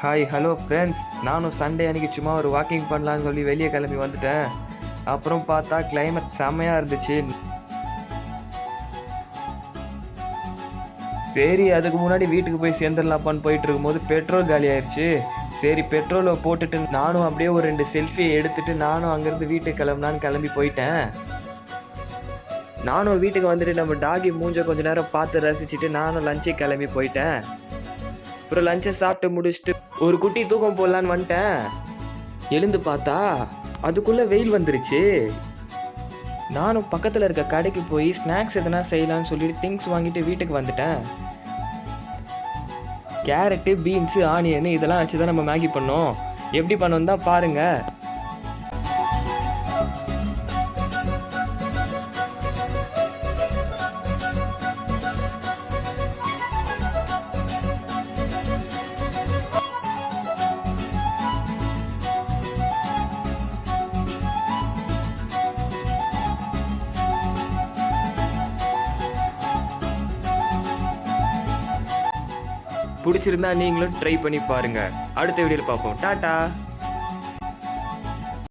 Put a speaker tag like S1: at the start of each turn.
S1: Hi hello friends, நானும் Sunday அன்றைக்கி சும்மா ஒரு வாக்கிங் பண்ணலான்னு சொல்லி வெளியே கிளம்பி வந்துட்டேன். அப்புறம் பார்த்தா கிளைமேட் செம்மையாக இருந்துச்சு. சரி, அதுக்கு முன்னாடி வீட்டுக்கு போய் சேர்ந்துடலாப்பான்னு போயிட்டு இருக்கும்போது பெட்ரோல் காலி ஆயிடுச்சு. சரி, பெட்ரோலை போட்டுட்டு நானும் அப்படியே ஒரு 2 செல்ஃபியை எடுத்துட்டு நானும் அங்கேருந்து வீட்டுக்கு கிளம்புனான்னு கிளம்பி போயிட்டேன். நானும் வீட்டுக்கு வந்துட்டு நம்ம டாகி மூஞ்ச கொஞ்ச நேரம் பார்த்து ரசிச்சுட்டு நானும் லஞ்சே கிளம்பி போயிட்டேன். அப்புறம் லஞ்சை சாப்பிட்டு முடிச்சுட்டு ஒரு குட்டி தூக்கம் போடலான்னு வந்துட்டேன். எழுந்து பார்த்தா அதுக்குள்ளே வெயில் வந்துருச்சு. நானும் பக்கத்தில் இருக்க கடைக்கு போய் ஸ்நாக்ஸ் எதனா செய்யலான்னு சொல்லிட்டு திங்ஸ் வாங்கிட்டு வீட்டுக்கு வந்துட்டேன். கேரட்டு, பீன்ஸு, ஆனியன் இதெல்லாம் வச்சு தான் நம்ம மேகி பண்ணோம். எப்படி பண்ணோம் தான் பாருங்கள். பிடிச்சிருந்தா நீங்களும் ட்ரை பண்ணி பாருங்கள். அடுத்த வீடியோவில் பார்ப்போம். டாட்டா.